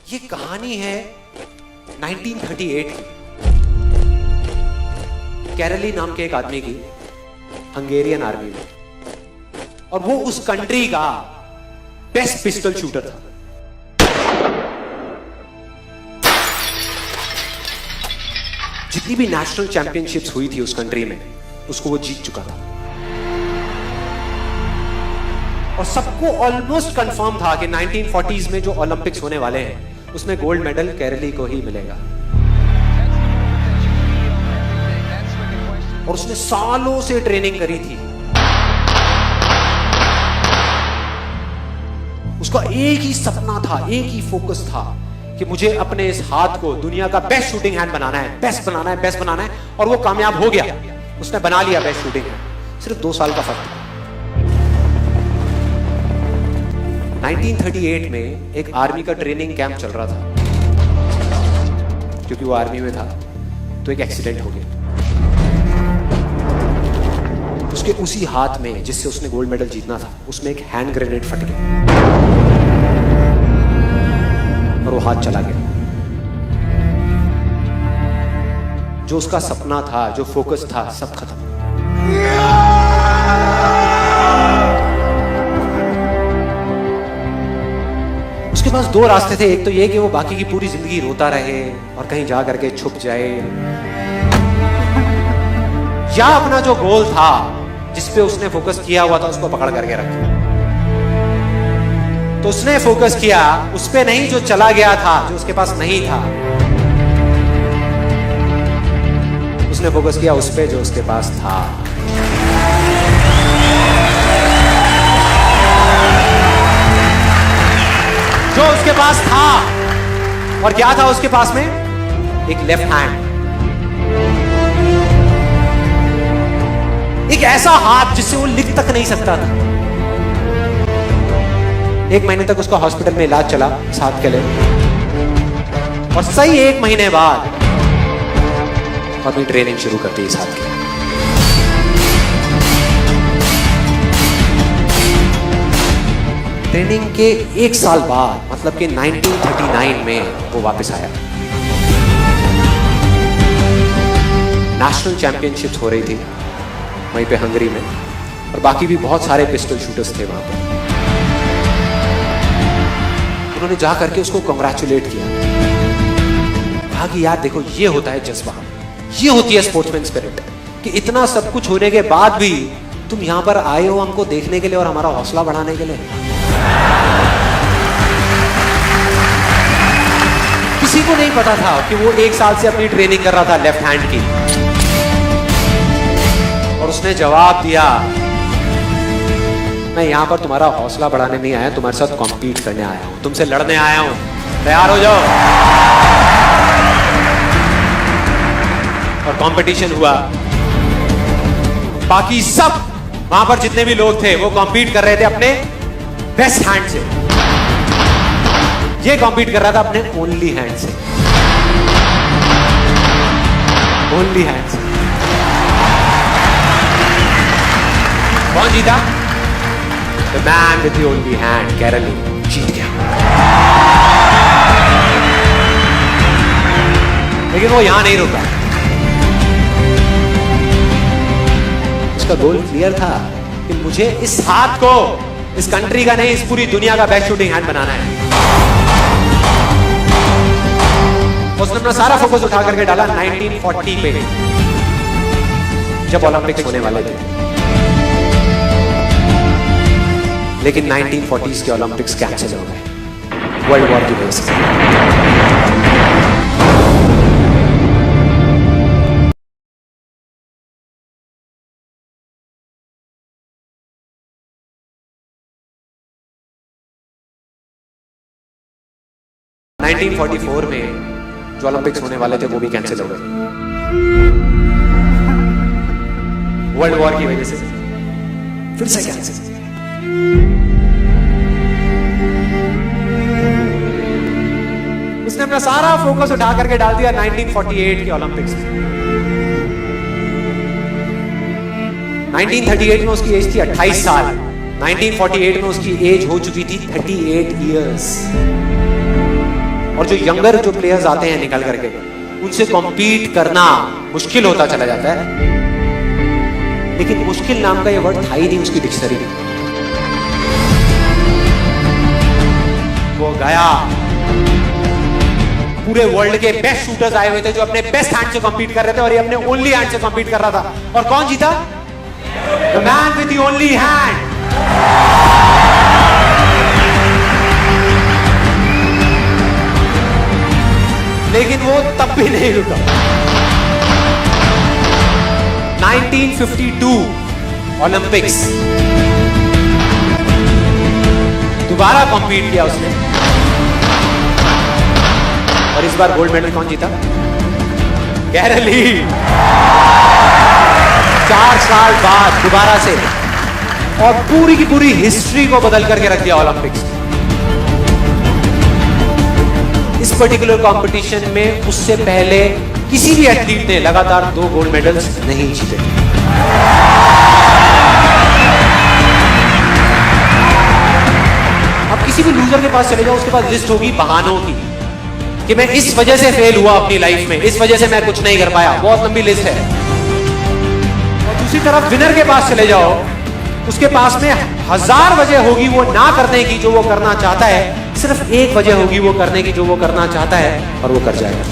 ये कहानी है 1938 की। कैरली नाम के एक आदमी की हंगेरियन आर्मी में, और वो उस कंट्री का बेस्ट पिस्टल शूटर था। जितनी भी नेशनल चैंपियनशिप्स हुई थी उस कंट्री में, उसको वो जीत चुका था। और सबको ऑलमोस्ट कंफर्म था कि 1940s में जो ओलंपिक्स होने वाले हैं उसमें गोल्ड मेडल कैरली को ही मिलेगा। और उसने सालों से ट्रेनिंग करी थी। उसका एक ही सपना था, एक ही फोकस था कि मुझे अपने इस हाथ को दुनिया का बेस्ट शूटिंग हैंड बनाना है, बेस्ट बनाना है, बेस्ट बनाना है। और वो कामयाब हो गया, उसने बना लिया बेस्ट शूटिंग हैंड। सिर्फ 2 साल का फर्क था। 1938 में एक आर्मी का ट्रेनिंग कैंप चल रहा था। क्योंकि वो आर्मी में था तो एक एक्सीडेंट हो गया। उसके उसी हाथ में जिससे उसने गोल्ड मेडल जीतना था, उसमें एक हैंड ग्रेनेड फट गया और वो हाथ चला गया। जो उसका सपना था, जो फोकस था, सब खत्म। उसके पास 2 रास्ते थे। एक तो ये कि वो बाकी की पूरी जिंदगी रोता रहे और कहीं जा करके छुप जाए, या अपना जो गोल था जिस पे उसने फोकस किया हुआ था उसको पकड़ करके रखे। तो उसने फोकस किया उस पे नहीं जो चला गया था, जो उसके पास नहीं था। उसने फोकस किया उस पे जो उसके पास था। जो उसके पास था। और क्या था उसके पास में? एक लेफ्ट हैंड, एक ऐसा हाथ जिससे वो लिख तक नहीं सकता था। 1 महीने तक उसका हॉस्पिटल में इलाज चला इस हाथ के लिए, और सही 1 महीने बाद अपनी ट्रेनिंग शुरू कर दी इस हाथ की। ट्रेनिंग के 1 साल बाद, मतलब कि 1939 में वो वापस आया। नेशनल चैंपियनशिप्स हो रही थी वहीं पे हंगरी में, और बाकी भी बहुत सारे पिस्टल शूटर्स थे वहां पर। उन्होंने जा करके उसको कांग्रेचुलेट किया। कहा कि यार देखो, ये होता है जज्बा, ये होती है स्पोर्ट्समैन स्पिरिट, कि इतना सब कुछ होने के बाद भी तुम यहां पर आए हो हमको देखने के लिए और हमारा हौसला बढ़ाने के लिए। किसी को नहीं पता था कि वो 1 साल से अपनी ट्रेनिंग कर रहा था लेफ्ट हैंड की। और उसने जवाब दिया, मैं यहां पर तुम्हारा हौसला बढ़ाने नहीं आया, तुम्हारे साथ कॉम्पीट करने आया हूं, तुमसे लड़ने आया हूं, तैयार हो जाओ। और कंपटीशन हुआ। बाकी सब वहां पर जितने भी लोग थे वो कॉम्पीट कर रहे थे अपने बेस्ट हैंड से। ये कॉम्पीट कर रहा था अपने ओनली हैंड से। ओनली हैंड से। कौन जीता? The man with the only hand, Kairali जीत गया। लेकिन वो यहां नहीं रुका। उसका गोल क्लियर था कि मुझे इस हाथ को इस कंट्री का नहीं, इस पूरी दुनिया का बेस्ट शूटिंग हैंड बनाना है। उसने अपना सारा फोकस उठा करके डाला 1940 पे, जब ओलंपिक्स होने वाले थे। लेकिन 1940s के ओलंपिक्स कैंसिल हो गए वर्ल्ड वॉर की वजह से। हाँ। 1944 में जो ओलंपिक्स होने वाले थे वो भी कैंसिल हो गए वर्ल्ड वॉर की वजह से। फिर से कैंसिल। उसने अपना सारा फोकस उठा करके डाल दिया 1948 के ओलंपिक्स में। 1938 में उसकी एज थी 28 साल। 1948 में उसकी एज हो चुकी थी 38 इयर्स। और जो यंगर जो प्लेयर्स आते हैं निकल करके, उनसे कॉम्पीट करना मुश्किल होता चला जाता है। लेकिन मुश्किल नाम का ये वर्ड था ही नहीं उसकी डिक्शनरी में। वो गया, पूरे वर्ल्ड के बेस्ट शूटर्स आए हुए थे जो अपने बेस्ट हैंड से कॉम्पीट कर रहे थे, और ये अपने ओनली हैंड से कॉम्पीट कर रहा था। और कौन जीता? The man with the only hand. लेकिन वो तब भी नहीं रुका। 1952 ओलंपिक्स, दोबारा कॉम्पीट किया उसने, और इस बार गोल्ड मेडल कौन जीता? गैरल ली। 4 साल बाद दोबारा से, और पूरी की पूरी हिस्ट्री को बदल करके रख दिया ओलंपिक्स। इस पर्टिकुलर कंपटीशन में उससे पहले किसी भी एथलीट ने लगातार 2 गोल्ड मेडल्स नहीं जीते। अब किसी भी लूजर के पास चले जाओ, उसके पास लिस्ट होगी बहानों की कि मैं इस वजह से फेल हुआ अपनी लाइफ में, इस वजह से मैं कुछ नहीं कर पाया। बहुत लंबी लिस्ट है। और दूसरी तरफ विनर के पास चले जाओ, उसके पास में 1000 वजह होगी वो ना करने की जो वो करना चाहता है, सिर्फ एक वजह होगी वो करने की जो वो करना चाहता है, और वो कर जाएगा।